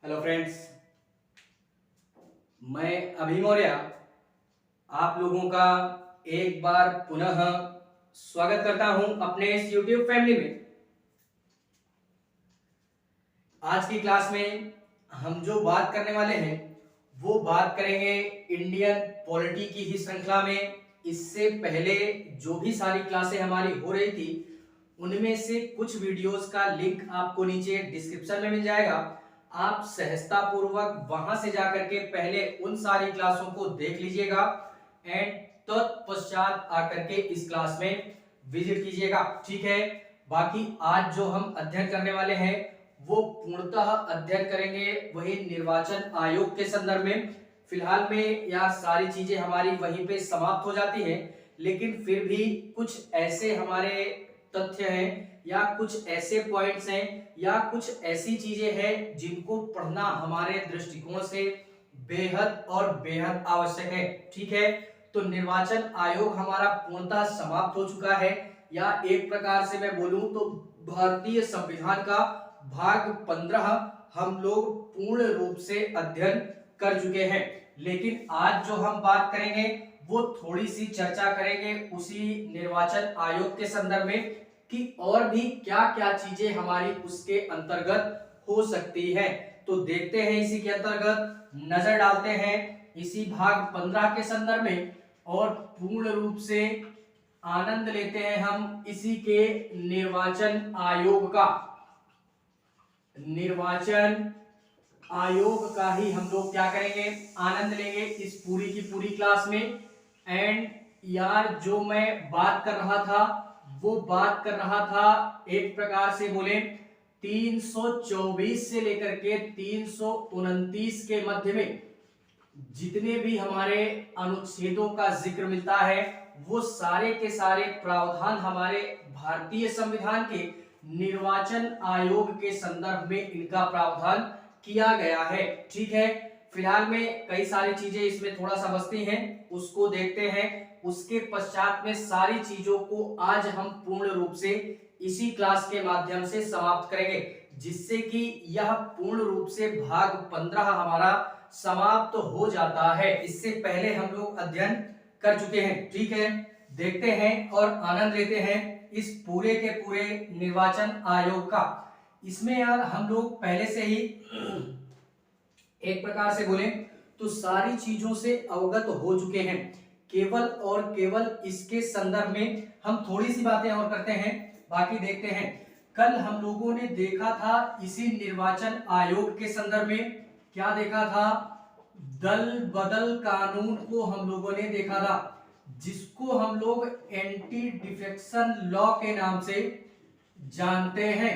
Hello friends, मैं अभी मौर्य आप लोगों का एक बार पुनः स्वागत करता हूं अपने इस YouTube फैमिली में। आज की क्लास में हम जो बात करने वाले हैं वो बात करेंगे इंडियन पॉलिटी की ही श्रृंखला में। इससे पहले जो भी सारी क्लासें हमारी हो रही थी उनमें से कुछ वीडियोस का लिंक आपको नीचे डिस्क्रिप्शन में मिल जाएगा। आप सहजता पूर्वक वहां से जाकर के पहले उन सारी क्लासों को देख लीजिएगा एंड तत्पश्चात आकर के इस क्लास में विजिट कीजिएगा। ठीक है, बाकी आज जो हम अध्ययन करने वाले हैं वो पूर्णतः अध्ययन करेंगे वही निर्वाचन आयोग के संदर्भ में। फिलहाल में यह सारी चीजें हमारी वहीं पे समाप्त हो जाती हैं, लेकिन फिर भी कुछ ऐसे हमारे तथ्य हैं या कुछ ऐसे पॉइंट्स हैं या कुछ ऐसी चीजें हैं जिनको पढ़ना हमारे दृष्टिकोण से बेहद और बेहद आवश्यक है। ठीक है, तो निर्वाचन आयोग हमारा पूर्णतः समाप्त हो चुका है, या एक प्रकार से मैं बोलूं तो भारतीय संविधान का भाग 15 हम लोग पूर्ण रूप से अध्ययन कर चुके हैं। लेकिन आज जो हम बात करेंगे वो थोड़ी सी चर्चा करेंगे उसी निर्वाचन आयोग के संदर्भ में कि और भी क्या क्या चीजें हमारी उसके अंतर्गत हो सकती है। तो देखते हैं, इसी के अंतर्गत नजर डालते हैं इसी भाग 15 के संदर्भ में और पूर्ण रूप से आनंद लेते हैं हम इसी के निर्वाचन आयोग का। निर्वाचन आयोग का ही हम लोग क्या करेंगे, आनंद लेंगे इस पूरी की पूरी क्लास में। एंड यार जो मैं बात कर रहा था वो बात कर रहा था एक प्रकार से बोले 324 से लेकर के 329 के मध्य में जितने भी हमारे अनुच्छेदों का जिक्र मिलता है वो सारे के सारे प्रावधान हमारे भारतीय संविधान के निर्वाचन आयोग के संदर्भ में इनका प्रावधान किया गया है। ठीक है, फिलहाल में कई सारी चीजें इसमें थोड़ा सा बचती हैं, उसको देखते हैं। उसके पश्चात में सारी चीजों को आज हम पूर्ण रूप से इसी क्लास के माध्यम से समाप्त करेंगे, जिससे कि यह पूर्ण रूप से भाग 15 हमारा समाप्त हो जाता है। इससे पहले हम लोग अध्ययन कर चुके हैं। ठीक है, देखते हैं और आनंद लेते हैं इस पूरे के पूरे निर्वाचन आयोग का। इसमें यार हम लोग पहले से ही एक प्रकार से बोले तो सारी चीजों से अवगत हो चुके हैं। केवल और केवल इसके संदर्भ में हम थोड़ी सी बातें और करते हैं, बाकी देखते हैं। कल हम लोगों ने देखा था इसी निर्वाचन आयोग के संदर्भ में, क्या देखा था, दल बदल कानून को हम लोगों ने देखा था, जिसको हम लोग एंटी डिफेक्शन लॉ के नाम से जानते हैं।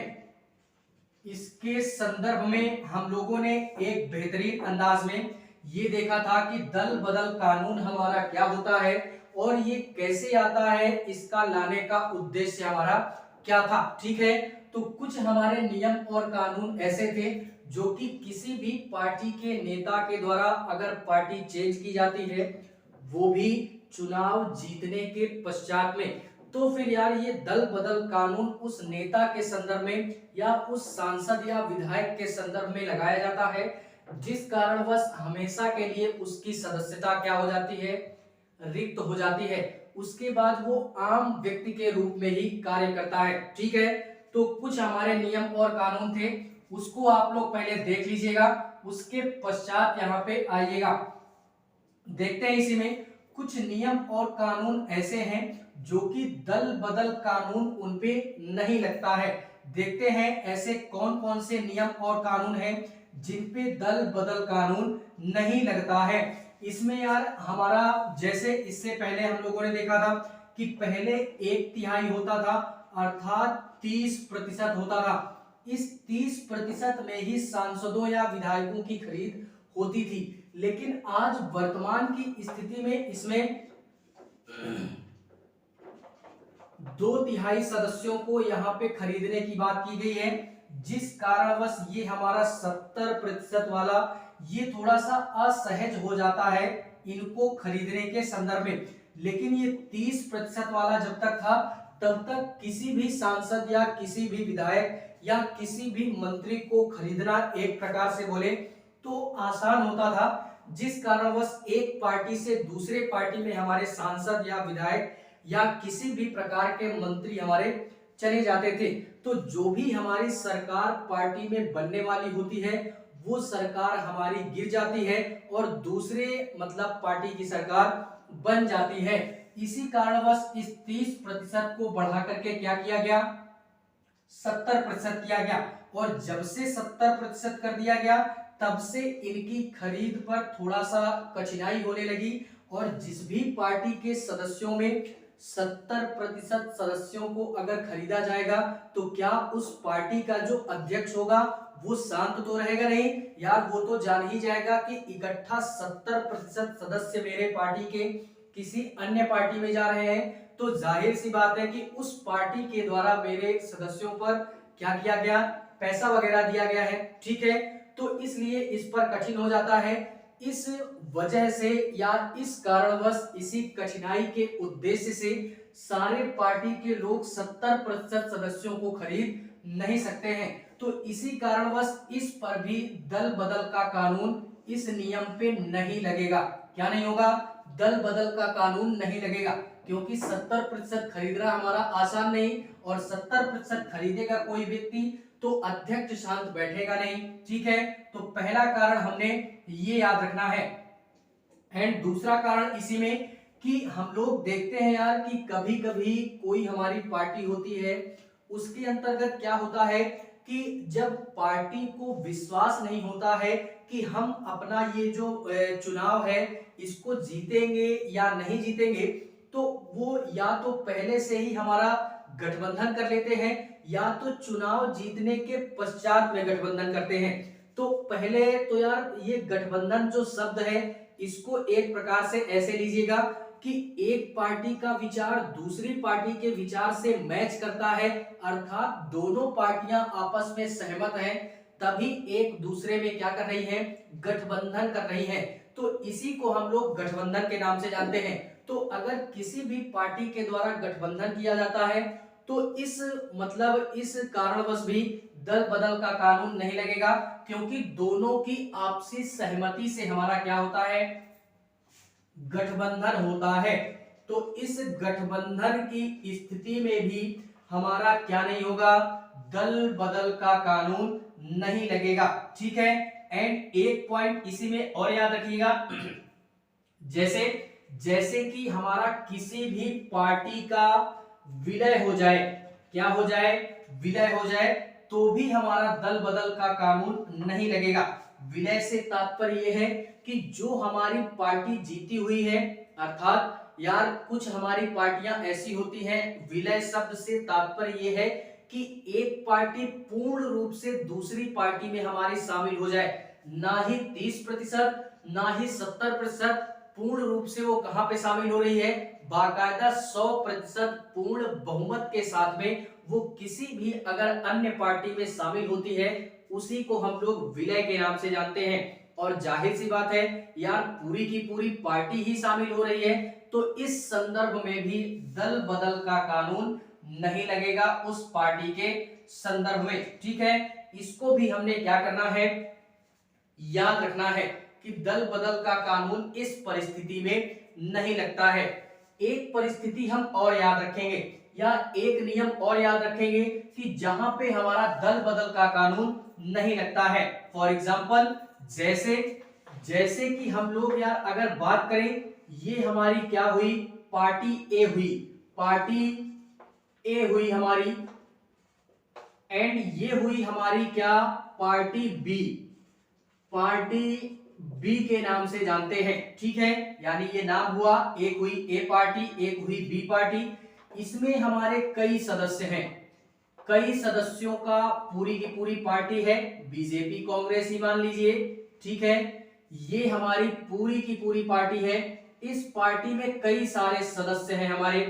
इसके संदर्भ में हम लोगों ने एक बेहतरीन अंदाज में ये देखा था कि दल बदल कानून हमारा क्या होता है और ये कैसे आता है, इसका लाने का उद्देश्य हमारा क्या था। ठीक है, तो कुछ हमारे नियम और कानून ऐसे थे जो कि किसी भी पार्टी के नेता के द्वारा अगर पार्टी चेंज की जाती है वो भी चुनाव जीतने के पश्चात में, तो फिर यार ये दल बदल कानून उस नेता के संदर्भ में या उस सांसद या विधायक के संदर्भ में लगाया जाता है, जिस कारणवश हमेशा के लिए उसकी सदस्यता क्या हो जाती है, रिक्त हो जाती है। उसके बाद वो आम व्यक्ति के रूप में ही कार्य करता है। ठीक है, तो कुछ हमारे नियम और कानून थे, उसको आप लोग पहले देख लीजिएगा, उसके पश्चात यहाँ पे आइएगा। देखते हैं इसी में कुछ नियम और कानून ऐसे हैं जो कि दल बदल कानून उनपे नहीं लगता है। देखते हैं ऐसे कौन कौन से नियम और कानून हैं जिन पे दल बदल कानून नहीं लगता है। इसमें यार हमारा जैसे इससे पहले हम लोगों ने देखा था कि पहले 1/3 होता था, अर्थात 30% होता था। इस 30% में ही सांसदों या विधायकों की खरीद होती थी, लेकिन आज वर्तमान की स्थिति में इसमें 2/3 सदस्यों को यहाँ पे खरीदने की बात की गई है, जिस कारणवश ये हमारा 70% वाला ये थोड़ा सा असहज हो जाता है इनको खरीदने के संदर्भ में। लेकिन ये 30% वाला जब तक था तब तक किसी भी सांसद या किसी भी विधायक या किसी भी मंत्री को खरीदना एक प्रकार से बोले तो आसान होता था, जिस कारणवश एक पार्टी से दूसरे पार्टी में हमारे सांसद या विधायक या किसी भी प्रकार के मंत्री हमारे चले जाते थे। तो जो भी हमारी सरकार पार्टी में बनने वाली होती है वो सरकार हमारी गिर जाती है और दूसरे मतलब पार्टी की सरकार बन जाती है। इसी कारणवश इस 30% को बढ़ा करके क्या किया गया, 70% किया गया। और जब से 70% कर दिया गया तब से इनकी खरीद पर थोड़ा सा कठिनाई होने लगी और जिस भी पार्टी के सदस्यों में 70% सदस्यों को अगर खरीदा जाएगा तो क्या उस पार्टी का जो अध्यक्ष होगा वो शांत तो रहेगा नहीं यार, वो तो जान ही जाएगा कि इकट्ठा 70% सदस्य मेरे पार्टी के किसी अन्य पार्टी में जा रहे हैं, तो जाहिर सी बात है कि उस पार्टी के द्वारा मेरे सदस्यों पर क्या किया गया, पैसा वगैरह दिया गया है। ठीक है, तो इसलिए इस पर कठिन हो जाता है। इस वजह से या इस कारणवश इसी कठिनाई के उद्देश्य से सारे पार्टी के लोग 70% सदस्यों को खरीद नहीं सकते हैं। तो इसी कारणवश इस पर भी दल बदल का कानून इस नियम पे नहीं लगेगा। क्या नहीं होगा, दल बदल का कानून नहीं लगेगा, क्योंकि 70% खरीदना हमारा आसान नहीं और 70% खरीदेगा कोई व्यक्ति तो अध्यक्ष शांत बैठेगा नहीं। ठीक है, तो पहला कारण हमने ये याद रखना है। एंड दूसरा कारण इसी में कि हम लोग देखते हैं यार कि कभी कभी कोई हमारी पार्टी होती है, उसके अंतर्गत क्या होता है कि जब पार्टी को विश्वास नहीं होता है कि हम अपना ये जो चुनाव है इसको जीतेंगे या नहीं जीतेंगे, तो वो या तो पहले से ही हमारा गठबंधन कर लेते हैं या तो चुनाव जीतने के पश्चात में गठबंधन करते हैं। तो पहले तो यार ये गठबंधन जो शब्द है इसको एक प्रकार से ऐसे लीजिएगा कि एक पार्टी का विचार दूसरी पार्टी के विचार से मैच करता है, अर्थात दोनों पार्टियां आपस में सहमत हैं, तभी एक दूसरे में क्या कर रही हैं, गठबंधन कर रही हैं। तो इसी को हम लोग गठबंधन के नाम से जानते हैं। तो अगर किसी भी पार्टी के द्वारा गठबंधन किया जाता है तो इस मतलब इस कारणवश भी दल बदल का कानून नहीं लगेगा, क्योंकि दोनों की आपसी सहमति से हमारा क्या होता है, गठबंधन होता है। तो इस गठबंधन की स्थिति में भी हमारा क्या नहीं होगा, दल बदल का कानून नहीं लगेगा। ठीक है, एंड एक पॉइंट इसी में और याद रखिएगा, जैसे जैसे कि हमारा किसी भी पार्टी का विलय हो जाए, क्या हो जाए, विलय हो जाए, तो भी हमारा दल बदल का कानून नहीं लगेगा। विलय से तात्पर्य यह है कि जो हमारी पार्टी जीती हुई है, अर्थात यार कुछ हमारी पार्टियां ऐसी होती हैं, विलय शब्द से तात्पर्य यह है कि एक पार्टी पूर्ण रूप से दूसरी पार्टी में हमारी शामिल हो जाए, ना ही 30% ना ही 70%, पूर्ण रूप से वो कहां पे शामिल हो रही है, बाकायदा 100% पूर्ण बहुमत के साथ में वो किसी भी अगर अन्य पार्टी में शामिल होती है, उसी को हम लोग विलय के नाम से जानते हैं। और जाहिर सी बात है यार पूरी की पूरी पार्टी ही शामिल हो रही है, तो इस संदर्भ में भी दल बदल का कानून नहीं लगेगा उस पार्टी के संदर्भ में। ठीक है, इसको भी हमने क्या करना है, याद रखना है कि दल बदल का कानून इस परिस्थिति में नहीं लगता है। एक परिस्थिति हम और याद रखेंगे या एक नियम और याद रखेंगे कि जहां पे हमारा दल बदल का कानून नहीं लगता है। फॉर एग्जांपल जैसे जैसे कि हम लोग यार अगर बात करें, ये हमारी क्या हुई, पार्टी ए हुई, पार्टी ए हुई हमारी, एंड ये हुई हमारी क्या, पार्टी बी, पार्टी बी के नाम से जानते हैं। ठीक है, यानी ये नाम हुआ, एक हुई ए पार्टी, एक हुई बी पार्टी। इसमें हमारे कई सदस्य हैं, कई सदस्यों का पूरी की पूरी पार्टी है, बीजेपी कांग्रेस ही मान लीजिए। ठीक है, ये हमारी पूरी की पूरी पार्टी है। इस पार्टी में कई सारे सदस्य हैं, हमारे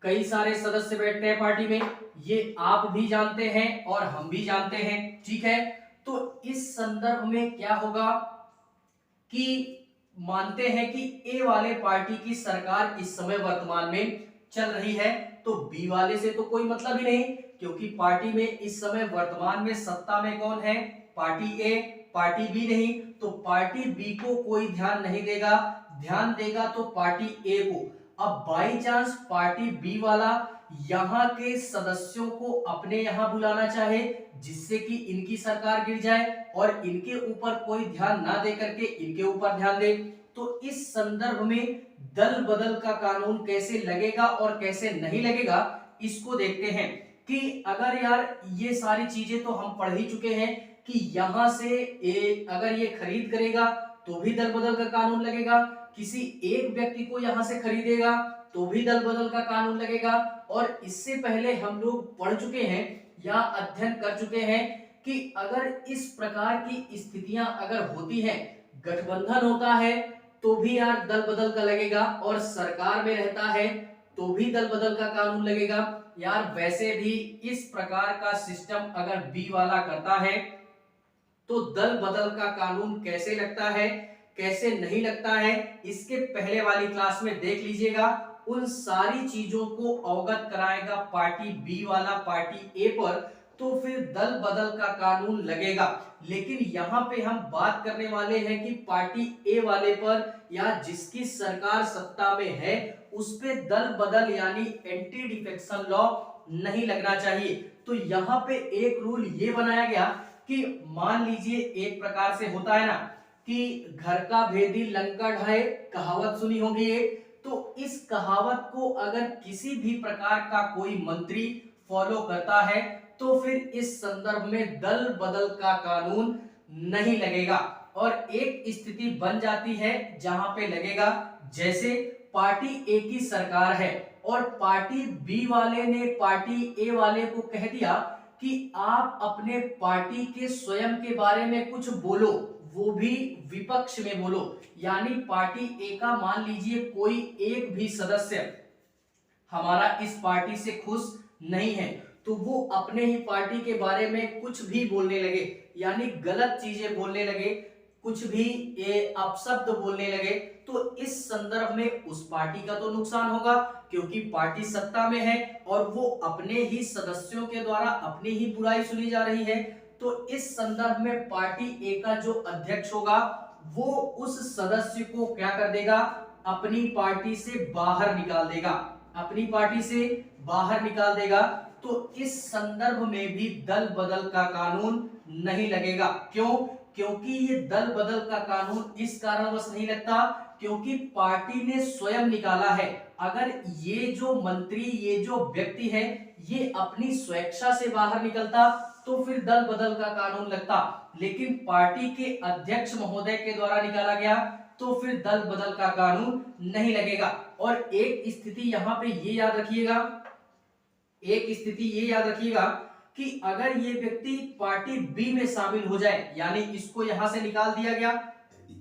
कई सारे सदस्य बैठते हैं पार्टी में, ये आप भी जानते हैं और हम भी जानते हैं। ठीक है, तो इस संदर्भ में क्या होगा कि मानते हैं कि ए वाले पार्टी की सरकार इस समय वर्तमान में चल रही है, तो बी वाले से तो कोई मतलब ही नहीं, क्योंकि पार्टी में इस समय वर्तमान में सत्ता में कौन है? पार्टी ए, पार्टी बी नहीं। तो पार्टी बी को कोई ध्यान नहीं देगा, ध्यान देगा तो पार्टी ए को। अब बाई चांस पार्टी बी वाला यहाँ के सदस्यों को अपने यहाँ बुलाना चाहे जिससे कि इनकी सरकार गिर जाए और इनके ऊपर कोई ध्यान ना दे करके इनके ऊपर ध्यान दे, तो इस संदर्भ में दल बदल का कानून कैसे लगेगा और कैसे नहीं लगेगा इसको देखते हैं। कि अगर यार ये सारी चीजें तो हम पढ़ ही चुके हैं कि यहां से अगर ये खरीद करेगा तो भी दल बदल का कानून लगेगा, किसी एक व्यक्ति को यहां से खरीदेगा तो भी दल बदल का कानून लगेगा। और इससे पहले हम लोग पढ़ चुके हैं या अध्ययन कर चुके हैं कि अगर इस प्रकार की स्थितियां अगर होती हैं, गठबंधन होता है तो भी यार दल बदल का लगेगा, और सरकार में रहता है तो भी दल बदल का कानून लगेगा। यार वैसे भी इस प्रकार का सिस्टम अगर बी वाला करता है तो दल बदल का कानून कैसे लगता है कैसे नहीं लगता है, इसके पहले वाली क्लास में देख लीजिएगा। उन सारी चीजों को अवगत कराएगा पार्टी बी वाला पार्टी ए पर, तो फिर दल बदल का कानून लगेगा। लेकिन यहाँ पे हम बात करने वाले हैं कि पार्टी ए वाले पर या जिसकी सरकार सत्ता में है उस पे दल बदल यानी एंटी डिफेक्शन लॉ नहीं लगना चाहिए। तो यहाँ पे एक रूल ये बनाया गया कि मान लीजिए एक प्रकार से होता है ना कि घर का भेदी लंका ढाए, कहावत सुनी होगी एक। तो इस कहावत को अगर किसी भी प्रकार का कोई मंत्री फॉलो करता है तो फिर इस संदर्भ में दल बदल का कानून नहीं लगेगा। और एक स्थिति बन जाती है जहां पे लगेगा, जैसे पार्टी ए की सरकार है और पार्टी बी वाले ने पार्टी ए वाले को कह दिया कि आप अपने पार्टी के स्वयं के बारे में कुछ बोलो, वो भी विपक्ष में बोलो। यानी पार्टी ए का मान लीजिए कोई एक भी सदस्य हमारा इस पार्टी से खुश नहीं है तो वो अपने ही पार्टी के बारे में कुछ भी बोलने लगे, यानी गलत चीजें बोलने लगे, कुछ भी अपशब्द बोलने लगे, तो इस संदर्भ में उस पार्टी का तो नुकसान होगा क्योंकि पार्टी सत्ता में है और वो अपने ही सदस्यों के द्वारा अपनी ही बुराई सुनी जा रही है। तो इस संदर्भ में पार्टी ए का जो अध्यक्ष होगा वो उस सदस्य को क्या कर देगा, अपनी पार्टी से बाहर निकाल देगा, अपनी पार्टी से बाहर निकाल देगा। तो इस संदर्भ में भी दल बदल का कानून नहीं लगेगा। क्यों? क्योंकि ये दल बदल का कानून इस कारणवश नहीं लगता क्योंकि पार्टी ने स्वयं निकाला है। अगर ये जो मंत्री ये जो व्यक्ति है ये अपनी स्वेच्छा से बाहर निकलता तो फिर दल बदल का कानून लगता, लेकिन पार्टी के अध्यक्ष महोदय के द्वारा निकाला गया तो फिर दल बदल का कानून नहीं लगेगा। और एक स्थिति यहाँ पे ये याद रखिएगा, एक स्थिति ये याद रखिएगा कि अगर ये व्यक्ति पार्टी बी में शामिल हो जाए, यानी इसको यहां से निकाल दिया गया,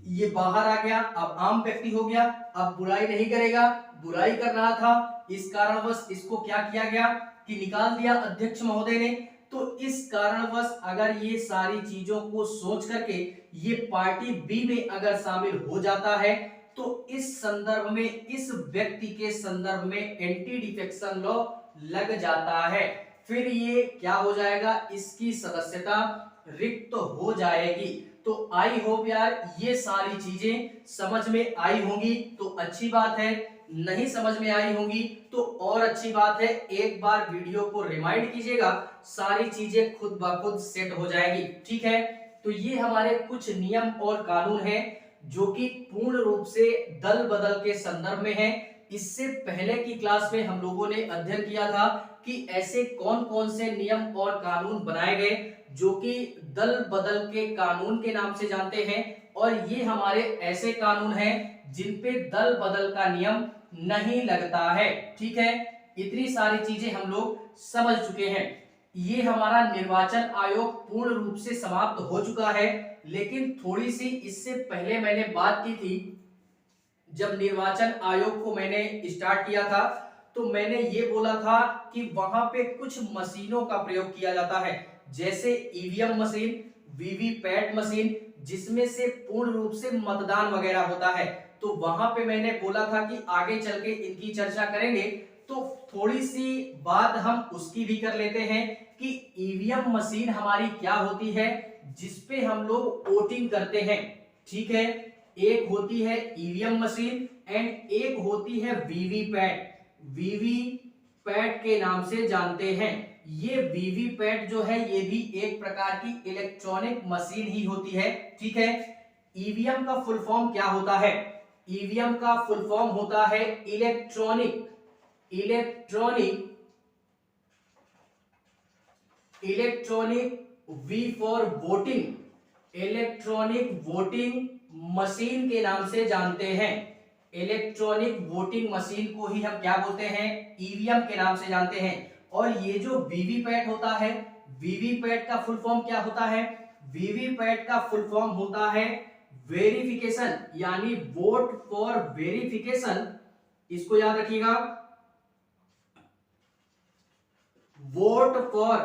ये बाहर आ गया, अब आम व्यक्ति हो गया, अब बुराई नहीं करेगा, बुराई कर रहा था, इस कारणवश इसको क्या किया गया कि निकाल दिया अध्यक्ष महोदय ने। तो इस कारणवश अगर ये सारी चीजों को सोच करके ये पार्टी बी में अगर शामिल हो जाता है तो इस संदर्भ में इस व्यक्ति के संदर्भ में एंटी डिफेक्शन लॉ लग जाता है। फिर ये क्या हो जाएगा, इसकी सदस्यता रिक्त हो जाएगी। तो आई होप यार ये सारी चीजें समझ में आई होंगी तो अच्छी बात है, नहीं समझ में आई होंगी तो और अच्छी बात है। एक बार वीडियो को रिमाइंड कीजिएगा, सारी चीजें खुद ब खुद सेट हो जाएगी। ठीक है, तो ये हमारे कुछ नियम और कानून हैं जो कि पूर्ण रूप से दल बदल के संदर्भ में है। इससे पहले की क्लास में हम लोगों ने अध्ययन किया था कि ऐसे कौन कौन से नियम और कानून बनाए गए जो कि दल बदल के कानून के नाम से जानते हैं, और ये हमारे ऐसे कानून हैं जिन पे दल बदल का नियम नहीं लगता है। ठीक है, इतनी सारी चीजें हम लोग समझ चुके हैं। ये हमारा निर्वाचन आयोग पूर्ण रूप से समाप्त हो चुका है, लेकिन थोड़ी सी इससे पहले मैंने बात की थी, जब निर्वाचन आयोग को मैंने स्टार्ट किया था तो मैंने ये बोला था कि वहां पे कुछ मशीनों का प्रयोग किया जाता है, जैसे ईवीएम मशीन, वीवीपैट मशीन, जिसमें से पूर्ण रूप से मतदान वगैरह होता है। तो वहां पे मैंने बोला था कि आगे चल के इनकी चर्चा करेंगे। तो थोड़ी सी बात हम उसकी भी कर लेते हैं कि ईवीएम मशीन हमारी क्या होती है जिसपे हम लोग वोटिंग करते हैं। ठीक है, एक होती है ईवीएम मशीन एंड एक होती है वीवीपैट। वीवीपैट के नाम से जानते हैं। ये वीवीपैट जो है ये भी एक प्रकार की इलेक्ट्रॉनिक मशीन ही होती है। ठीक है, ईवीएम का फुल फॉर्म क्या होता है? ईवीएम का फुल फॉर्म होता है electronic V for voting, electronic voting machine के नाम से जानते हैं। इलेक्ट्रॉनिक वोटिंग मशीन को ही हम क्या बोलते हैं? ईवीएम के नाम से जानते हैं। और ये जो वीवीपैट होता है, वीवीपैट का फुल फॉर्म क्या होता है? वीवीपैट का फुल फॉर्म होता है वेरिफिकेशन, यानी वोट फॉर वेरिफिकेशन। इसको याद रखिएगा, वोट फॉर,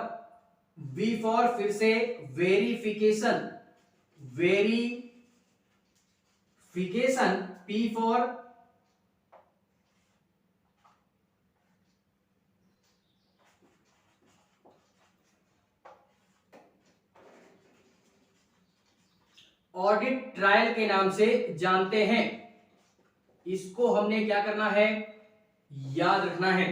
वी फॉर फिर से verification, P for audit trial के नाम से जानते हैं। इसको हमने क्या करना है? याद रखना है।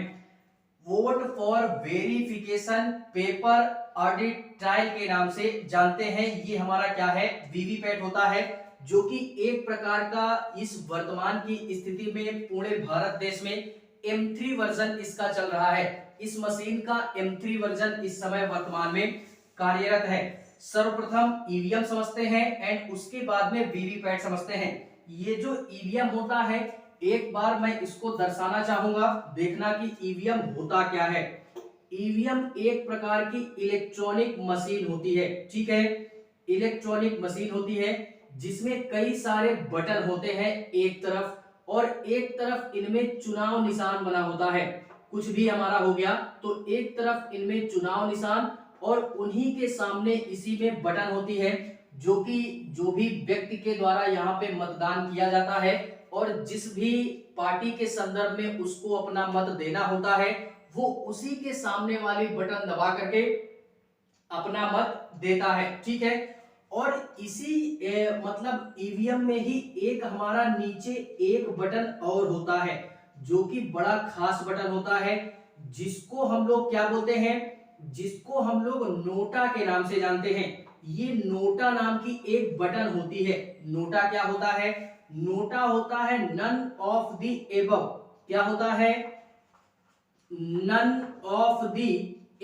Vote for verification paper audit trial के नाम से जानते हैं। ये हमारा क्या है? वीवीपैट होता है, जो कि एक प्रकार का इस वर्तमान की स्थिति में पूरे भारत देश में M3 वर्जन इसका चल रहा है। इस मशीन का M3 वर्जन इस समय वर्तमान में कार्यरत है। सर्वप्रथम ईवीएम समझते हैं एंड उसके बाद में वीवीपैट समझते हैं। ये जो ईवीएम होता है, एक बार मैं इसको दर्शाना चाहूंगा, देखना कि ईवीएम होता क्या है। ईवीएम एक प्रकार की इलेक्ट्रॉनिक मशीन होती है। ठीक है, इलेक्ट्रॉनिक मशीन होती है जिसमें कई सारे बटन होते हैं एक तरफ, और एक तरफ इनमें चुनाव निशान बना होता है। कुछ भी हमारा हो गया तो एक तरफ इनमें चुनाव निशान और उन्हीं के सामने इसी में बटन होती है, जो कि जो भी व्यक्ति के द्वारा यहाँ पे मतदान किया जाता है और जिस भी पार्टी के संदर्भ में उसको अपना मत देना होता है, वो उसी के सामने वाली बटन दबा करके अपना मत देता है। ठीक है, और इसी मतलब ईवीएम में ही एक हमारा नीचे एक बटन और होता है, जो कि बड़ा खास बटन होता है, जिसको हम लोग क्या बोलते हैं? जिसको हम लोग नोटा के नाम से जानते हैं। ये नोटा नाम की एक बटन होती है। नोटा क्या होता है? नोटा होता है नन ऑफ द एबव। क्या होता है? नन ऑफ द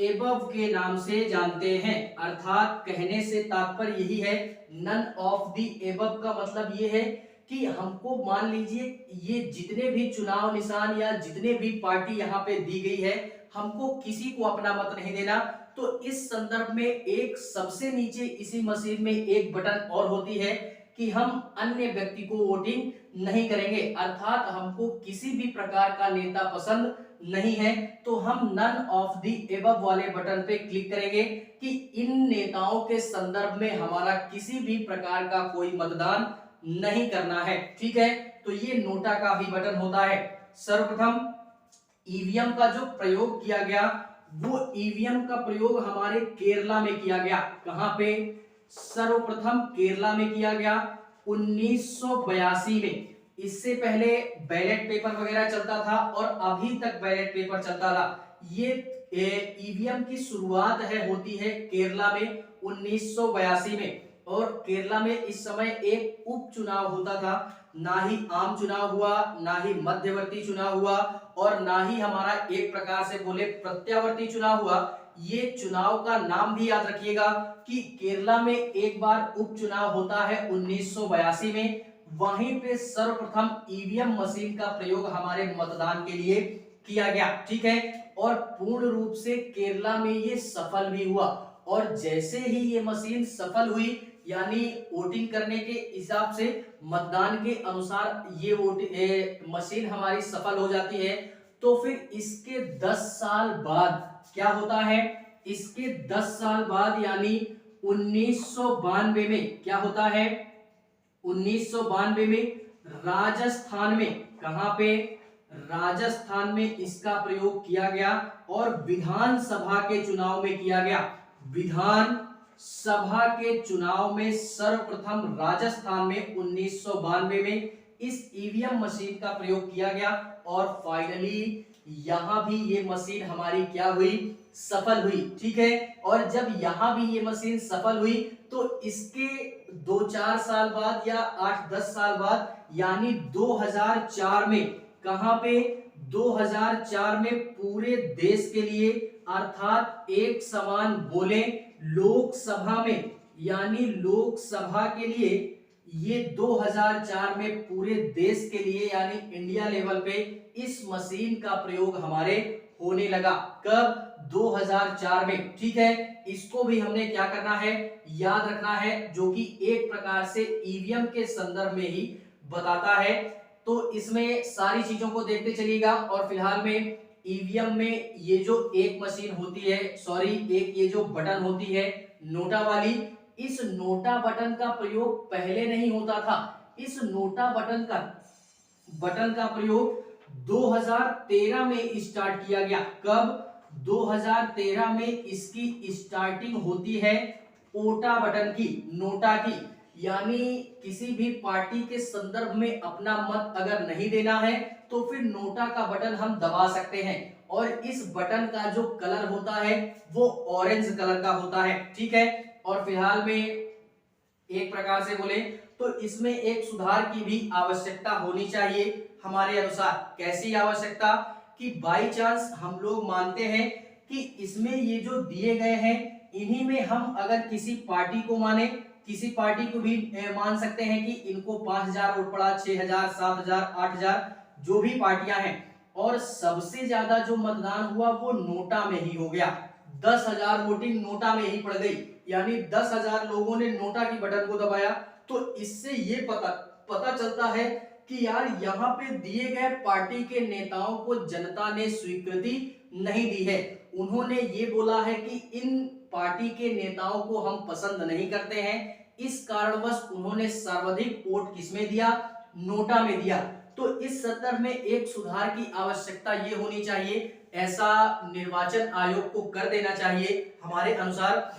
एबव के नाम से जानते हैं। अर्थात कहने से तात्पर्य यही है, नन ऑफ द एबव का मतलब ये है कि हमको मान लीजिए ये जितने भी चुनाव निशान या जितने भी पार्टी यहाँ पे दी गई है, हमको किसी को अपना मत नहीं देना। तो इस संदर्भ में एक सबसे नीचे इसी मशीन में एक बटन और होती है कि हम अन्य व्यक्ति को वोटिंग नहीं करेंगे, अर्थात हमको किसी भी प्रकार का नेता पसंद नहीं है, तो हम नन ऑफ द एबव वाले बटन पे क्लिक करेंगे कि इन नेताओं के संदर्भ में हमारा किसी भी प्रकार का कोई मतदान नहीं करना है। ठीक है, तो ये नोटा का भी बटन होता है। सर्वप्रथम ईवीएम का जो प्रयोग किया गया, वो ईवीएम का प्रयोग हमारे केरला में किया गया। कहां पे? सर्वप्रथम केरला में किया गया 1982 में। इससे पहले बैलेट पेपर वगैरह चलता था और अभी तक बैलेट पेपर चलता था। ये ईवीएम की शुरुआत होती है केरला में 1982 में। और केरला में इस समय एक उपचुनाव होता था, ना ही आम चुनाव हुआ, ना ही मध्यवर्ती चुनाव हुआ, और ना ही हमारा एक प्रकार से बोले प्रत्यावर्ती चुनाव हुआ। ये चुनाव का नाम भी याद रखिएगा कि केरला में एक बार उपचुनाव होता है 1982 में। वहीं पे सर्वप्रथम ईवीएम मशीन का प्रयोग हमारे मतदान के लिए किया गया। ठीक है, और पूर्ण रूप से केरला में ये सफल भी हुआ। और जैसे ही ये मशीन सफल हुई, यानी वोटिंग करने के हिसाब से मतदान के अनुसार ये मशीन हमारी सफल हो जाती है, तो फिर इसके 10 साल बाद क्या होता है? इसके 10 साल बाद यानी 1992 में क्या होता है? 1992 में राजस्थान में, कहां पे? राजस्थान में इसका प्रयोग किया गया और विधानसभा के चुनाव में किया गया। विधान सभा के चुनाव में सर्वप्रथम राजस्थान में 1992 में इस ईवीएम मशीन का प्रयोग किया गया और फाइनली यहां भी ये मशीन हमारी क्या हुई, सफल हुई। ठीक है, और जब यहां भी ये मशीन सफल हुई तो इसके 2-4 साल बाद या 8-10 साल बाद यानी 2004 में, कहां पे, 2004 में पूरे देश के लिए अर्थात एक समान बोले लोकसभा में, यानी लोकसभा के लिए ये 2004 में पूरे देश के लिए यानी इंडिया लेवल पे इस मशीन का प्रयोग हमारे होने लगा। कब, 2004 में। ठीक है, इसको भी हमने क्या करना है, याद रखना है, जो कि एक प्रकार से ईवीएम के संदर्भ में ही बताता है। तो इसमें सारी चीजों को देखते चलिएगा और फिलहाल में ईवीएम में ये जो एक मशीन होती है, सॉरी एक ये जो बटन होती है नोटा वाली, इस नोटा बटन का प्रयोग पहले नहीं होता था। इस नोटा बटन का प्रयोग 2013 में स्टार्ट किया गया। कब, 2013 में इसकी स्टार्टिंग होती है ओटा बटन की, नोटा की, यानी किसी भी पार्टी के संदर्भ में अपना मत अगर नहीं देना है तो फिर नोटा का बटन हम दबा सकते हैं और इस बटन का जो कलर होता है वो ऑरेंज कलर का होता है। ठीक है, और फिलहाल में एक प्रकार से बोले तो इसमें एक सुधार की भी आवश्यकता होनी चाहिए हमारे अनुसार। कैसी आवश्यकता, कि बाई चांस हम लोग मानते हैं कि इसमें ये जो दिए गए हैं इन्हीं में हम अगर किसी पार्टी को माने, किसी पार्टी को भी मान सकते हैं कि इनको 5000 वोट पड़ा, 6000, 7000, 8000 जो भी पार्टियां हैं, और सबसे ज्यादा जो मतदान हुआ वो नोटा में ही हो गया। 10,000 वोटिंग नोटा में ही पड़ गई, यानी 10,000 लोगों ने नोटा की बटन को दबाया। तो इससे ये पता चलता है कि यार यहाँ पे दिए गए पार्टी के नेताओं को जनता ने स्वीकृति नहीं दी है। उन्होंने ये बोला है कि इन पार्टी के नेताओं को हम पसंद नहीं करते हैं, इस कारणवश उन्होंने सर्वाधिक वोट किसमें दिया, नोटा में दिया। तो इस संदर्भ में एक सुधार की आवश्यकता ये होनी चाहिए, ऐसा निर्वाचन आयोग को कर देना चाहिए हमारे अनुसार।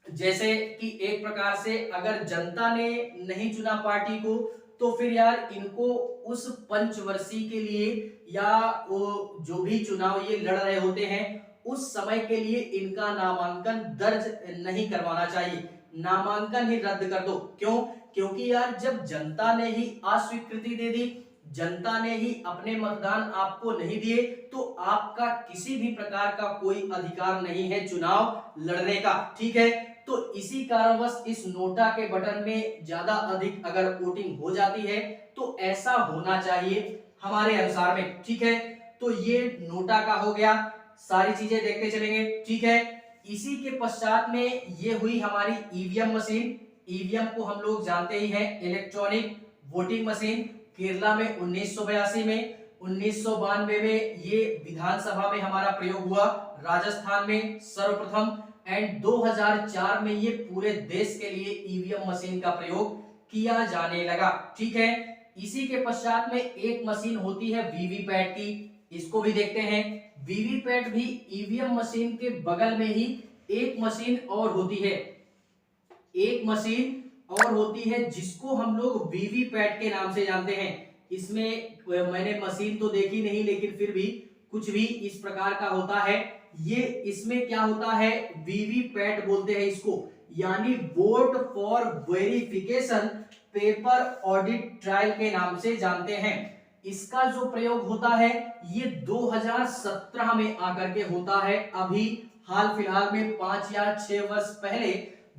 जैसे कि एक प्रकार से अगर जनता ने नहीं चुना पार्टी को तो फिर यार इनको उस पंचवर्षीय के लिए या वो जो भी चुनाव ये लड़ रहे होते हैं उस समय के लिए इनका नामांकन दर्ज नहीं करवाना चाहिए, नामांकन ही रद्द कर दो। क्यों, क्योंकि यार जब जनता ने ही अस्वीकृति दे दी, जनता ने ही अपने मतदान आपको नहीं दिए तो आपका किसी भी प्रकार का कोई अधिकार नहीं है चुनाव लड़ने का। ठीक है, तो इसी कारणवश इस नोटा के बटन में ज्यादा अधिक अगर वोटिंग हो जाती है तो ऐसा होना चाहिए हमारे अनुसार में। ठीक है, तो ये नोटा का हो गया, सारी चीजें देखते चलेंगे। ठीक है, इसी के पश्चात में ये हुई हमारी ईवीएम मशीन। ईवीएम को हम लोग जानते ही हैं, इलेक्ट्रॉनिक वोटिंग मशीन। केरला में 1982 में, 1992 में ये विधानसभा में हमारा प्रयोग हुआ, राजस्थान में सर्वप्रथम, एंड 2004 में ये पूरे देश के लिए ईवीएम मशीन का प्रयोग किया जाने लगा। ठीक है, इसी के पश्चात में एक मशीन होती है वीवीपैट की, इसको भी देखते हैं। वीवीपैट भी ईवीएम मशीन के बगल में ही एक मशीन और होती है, एक मशीन और होती है जिसको हम लोग वीवीपैट के नाम से जानते हैं। इसमें मैंने मशीन तो देखी नहीं लेकिन फिर भी कुछ भी इस प्रकार का होता है। ये इसमें क्या होता है, वीवीपैट बोलते हैं इसको, यानी vote for verification paper audit trial के नाम से जानते हैं। इसका जो प्रयोग होता है ये 2017 में आकर के होता है। अभी हाल फिलहाल में 5 या 6 वर्ष पहले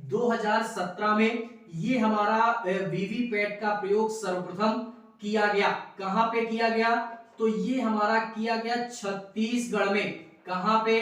2017 में ये हमारा वीवीपैट का प्रयोग सर्वप्रथम किया गया। कहां पे किया गया, तो ये हमारा किया गया छत्तीसगढ़ में। कहां पे,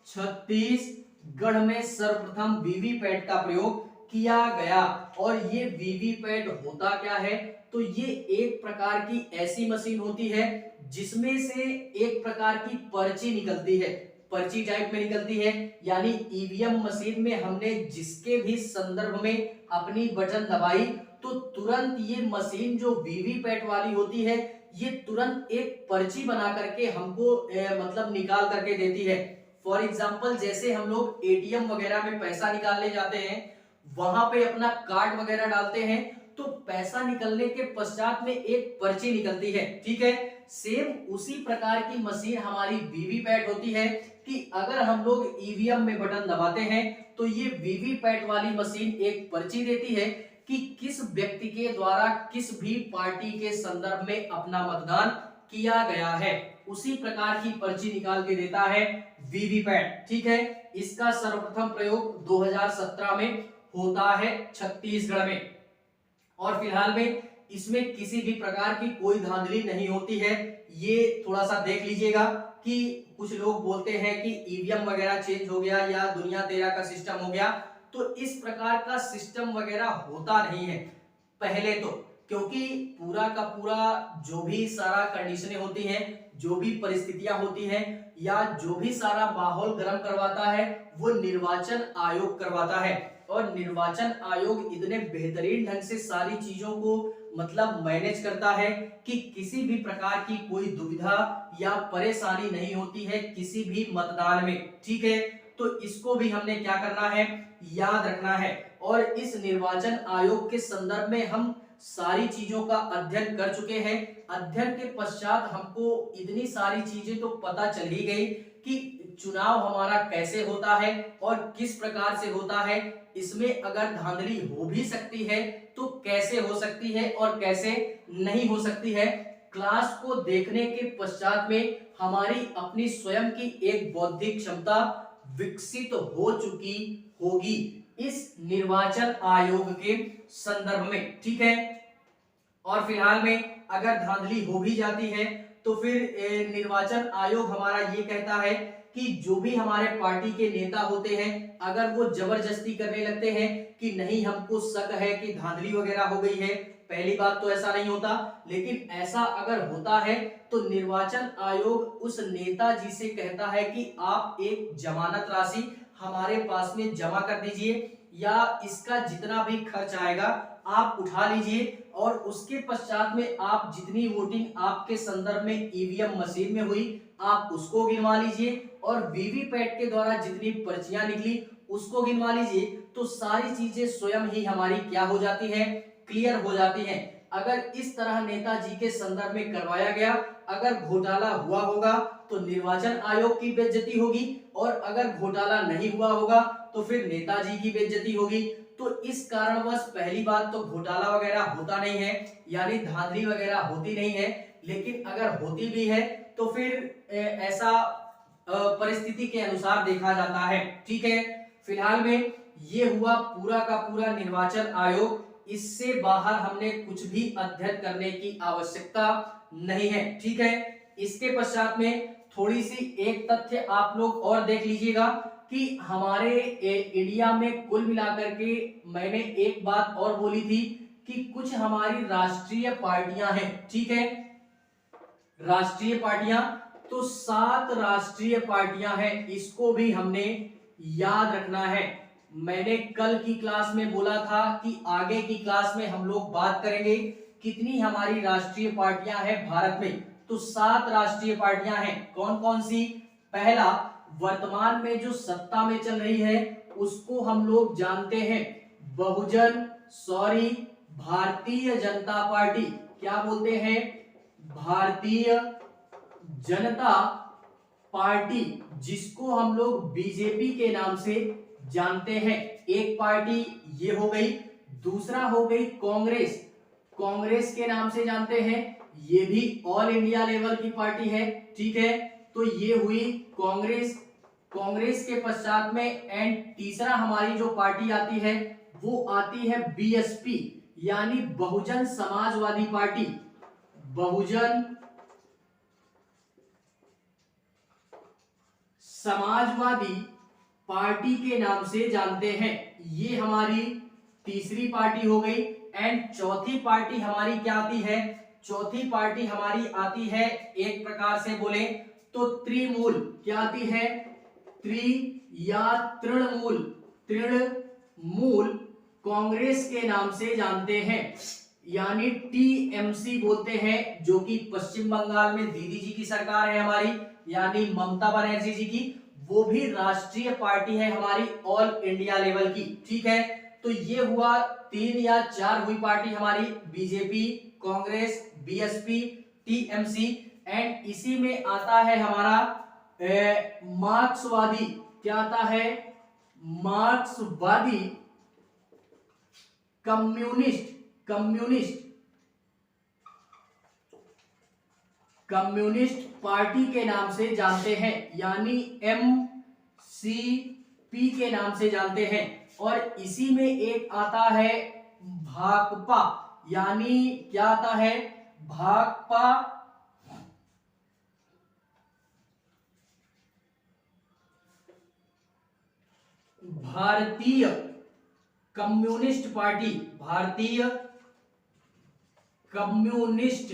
छत्तीसगढ़ में सर्वप्रथम वीवीपैट का प्रयोग किया गया। और ये वीवीपैट होता क्या है, तो ये एक प्रकार की ऐसी मशीन होती है जिसमें से एक प्रकार की पर्ची निकलती है, पर्ची टाइप में निकलती है, यानी ईवीएम मशीन में हमने जिसके भी संदर्भ में अपनी बटन दबाई तो तुरंत ये मशीन जो वीवीपैट वाली होती है ये तुरंत एक पर्ची बना करके हमको मतलब निकाल करके देती है। फॉर एग्जाम्पल जैसे हम लोग एटीएम वगैरह में पैसा निकालने जाते हैं, वहां पे अपना कार्ड वगैरह डालते हैं, तो पैसा निकलने के पश्चात में एक पर्ची निकलती है, ठीक है। सेम उसी प्रकार की मशीन हमारी वीवीपैट होती है कि अगर हम लोग ईवीएम में बटन दबाते हैं तो ये वीवीपैट वाली मशीन एक पर्ची देती है कि किस व्यक्ति के द्वारा किस भी पार्टी के संदर्भ में अपना मतदान किया गया है, उसी प्रकार की पर्ची निकाल के देता है वीवीपैट, ठीक है। इसका सर्वप्रथम प्रयोग 2017 में होता है छत्तीसगढ़ में, और फिलहाल में इसमें किसी भी प्रकार की कोई धांधली नहीं होती है। ये थोड़ा सा देख लीजिएगा कि कुछ लोग बोलते हैं कि ईवीएम वगैरह चेंज हो गया या दुनिया तेरा का सिस्टम हो गया, तो इस प्रकार का सिस्टम वगैरह होता नहीं है पहले तो, क्योंकि पूरा का पूरा जो भी सारा कंडीशनें होती हैं, जो भी परिस्थितियां होती हैं, या जो भी सारा माहौल गर्म करवाता है वो निर्वाचन आयोग करवाता है। और निर्वाचन आयोग इतने बेहतरीन ढंग से सारी चीजों को मतलब मैनेज करता है कि किसी भी प्रकार की कोई दुविधा या परेशानी नहीं होती है किसी भी मतदान में, ठीक है। तो इसको भी हमने क्या करना है, याद रखना है। और इस निर्वाचन आयोग के संदर्भ में हम सारी चीजों का अध्ययन कर चुके हैं। अध्ययन के पश्चात हमको इतनी सारी चीजें तो पता चल ही गई कि चुनाव हमारा कैसे होता है और किस प्रकार से होता है, इसमें अगर धांधली हो भी सकती है तो कैसे हो सकती है और कैसे नहीं हो सकती है। क्लास को देखने के पश्चात में हमारी अपनी स्वयं की एक बौद्धिक क्षमता विकसित हो चुकी होगी इस निर्वाचन आयोग के संदर्भ में, ठीक है। और फिलहाल में अगर धांधली हो भी जाती है तो फिर निर्वाचन आयोग हमारा ये कहता है कि जो भी हमारे पार्टी के नेता होते हैं अगर वो जबरदस्ती करने लगते हैं कि नहीं हमको शक है कि धांधली वगैरह हो गई है, पहली बात तो ऐसा नहीं होता, लेकिन ऐसा अगर होता है तो निर्वाचन आयोग उस नेताजी से कहता है कि आप एक जमानत राशि हमारे पास में जमा कर दीजिए या इसका जितना भी खर्च आएगा आप उठा लीजिए, और उसके पश्चात में आप जितनी वोटिंग आपके संदर्भ में ईवीएम मशीन में हुई आप उसको गिनवा लीजिए, और वीवीपैट के द्वारा जितनी पर्चियां निकली उसको गिनवा लीजिए। तो सारी चीजें स्वयं ही हमारी क्या हो जाती है, क्लियर हो जाती है। अगर इस तरह नेताजी के संदर्भ में करवाया गया, अगर घोटाला हुआ होगा तो निर्वाचन आयोग की बेइज्जती होगी, और अगर घोटाला नहीं हुआ होगा तो फिर नेताजी की बेइज्जती होगी। तो इस कारणवश पहली बात तो घोटाला वगैरह होता नहीं है, यानी धांधली वगैरह होती नहीं है, लेकिन अगर होती भी है तो फिर ऐसा परिस्थिति के अनुसार देखा जाता है, ठीक है। फिलहाल में ये हुआ पूरा का पूरा निर्वाचन आयोग, इससे बाहर हमने कुछ भी अध्ययन करने की आवश्यकता नहीं है, ठीक है। इसके पश्चात में थोड़ी सी एक तथ्य आप लोग और देख लीजिएगा कि हमारे इंडिया में कुल मिलाकर के मैंने एक बात और बोली थी कि कुछ हमारी राष्ट्रीय पार्टियां हैं, ठीक है। राष्ट्रीय पार्टियां तो 7 राष्ट्रीय पार्टियां हैं, इसको भी हमने याद रखना है। मैंने कल की क्लास में बोला था कि आगे की क्लास में हम लोग बात करेंगे कितनी हमारी राष्ट्रीय पार्टियां हैं भारत में। तो 7 राष्ट्रीय पार्टियां हैं। कौन कौन सी? पहला, वर्तमान में जो सत्ता में चल रही है उसको हम लोग जानते हैं भारतीय जनता पार्टी। क्या बोलते हैं? भारतीय जनता पार्टी, जिसको हम लोग बीजेपी के नाम से जानते हैं। एक पार्टी ये हो गई। दूसरा हो गई कांग्रेस, कांग्रेस के नाम से जानते हैं, ये भी ऑल इंडिया लेवल की पार्टी है, ठीक है। तो ये हुई कांग्रेस। कांग्रेस के पश्चात में एंड तीसरा हमारी जो पार्टी आती है वो आती है बीएसपी, यानी बहुजन समाजवादी पार्टी। बहुजन समाजवादी पार्टी के नाम से जानते हैं। ये हमारी तीसरी पार्टी हो गई। एंड चौथी पार्टी हमारी क्या आती है? चौथी पार्टी हमारी आती है, एक प्रकार से बोले तो त्रिमूल। क्या आती है? या तृणमूल। तृणमूल कांग्रेस के नाम से जानते हैं। यानी टीएमसी बोलते हैं, जो कि पश्चिम बंगाल में दीदी जी की सरकार है हमारी, यानी ममता बनर्जी जी की, वो भी राष्ट्रीय पार्टी है हमारी ऑल इंडिया लेवल की। ठीक है, तो ये हुआ 3 या 4 हुई पार्टी हमारी, BJP, Congress, BSP, TMC, and इसी में आता है हमारा मार्क्सवादी। क्या आता है? मार्क्सवादी कम्युनिस्ट, कम्युनिस्ट पार्टी के नाम से जानते हैं, यानी एमसीपी के नाम से जानते हैं। और इसी में एक आता है भाकपा, यानी क्या आता है? भाकपा भारतीय कम्युनिस्ट पार्टी, भारतीय कम्युनिस्ट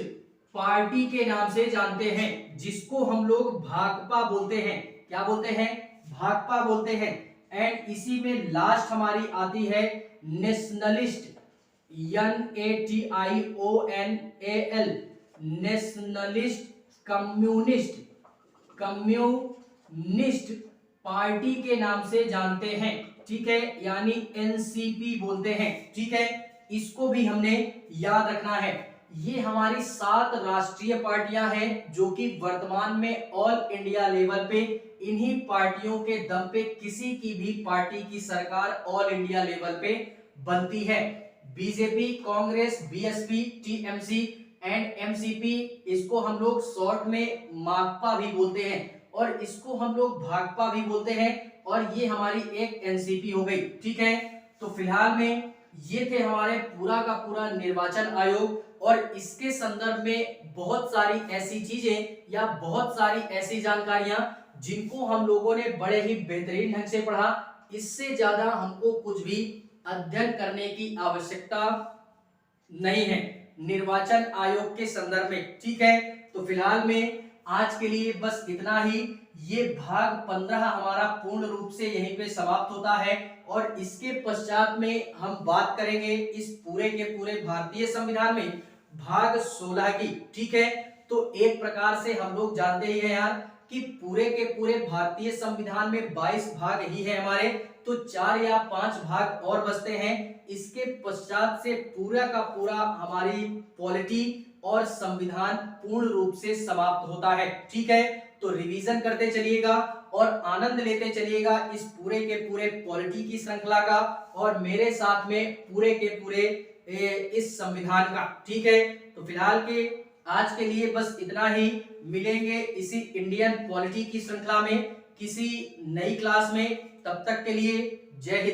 पार्टी के नाम से जानते हैं, जिसको हम लोग भाकपा बोलते हैं। क्या बोलते हैं? भाकपा बोलते हैं। एंड इसी में लास्ट हमारी आती है nationalist, NATIONAL, nationalist communist party के नाम से जानते हैं। ठीक है, यानी एनसीपी बोलते हैं। ठीक है, इसको भी हमने याद रखना है। ये हमारी 7 राष्ट्रीय पार्टियां हैं, जो कि वर्तमान में ऑल इंडिया लेवल पे इन्हीं पार्टियों के दम पे किसी की भी पार्टी की सरकार ऑल इंडिया लेवल पे बनती है। BJP, Congress, BSP, TMC and MCP, इसको हम लोग शॉर्ट में माकपा भी बोलते हैं, और इसको हम लोग भाकपा भी बोलते हैं, और ये हमारी एक एनसीपी हो गई। ठीक है, तो फिलहाल में ये थे हमारे पूरा का पूरा निर्वाचन आयोग, और इसके संदर्भ में बहुत सारी ऐसी चीजें या बहुत सारी ऐसी जानकारियां जिनको हम लोगों ने बड़े ही बेहतरीन ढंग से पढ़ा। इससे ज्यादा हमको कुछ भी अध्ययन करने की आवश्यकता नहीं है निर्वाचन आयोग के संदर्भ में। ठीक है, तो फिलहाल में आज के लिए बस इतना ही। ये भाग 15 हमारा पूर्ण रूप से यहीं पे समाप्त होता है, और इसके पश्चात में हम बात करेंगे इस पूरे के पूरे भारतीय संविधान में भाग 16 की। ठीक है, तो एक प्रकार से हम लोग जानते ही हैं यार कि पूरे के पूरे भारतीय संविधान में 22 भाग ही है हमारे, तो 4 या 5 भाग और बचते हैं। इसके पश्चात से पूरा का पूरा हमारी पॉलिटी और संविधान पूर्ण रूप से समाप्त होता है। ठीक है, तो रिवीजन करते चलिएगा और आनंद लेते चलिएगा इस पूरे के पूरे पॉलिटी की श्रृंखला का, और मेरे साथ में पूरे के पूरे इस संविधान का। ठीक है, तो फिलहाल के आज के लिए बस इतना ही। मिलेंगे इसी इंडियन पॉलिटी की श्रृंखला में किसी नई क्लास में। तब तक के लिए जय हिंद।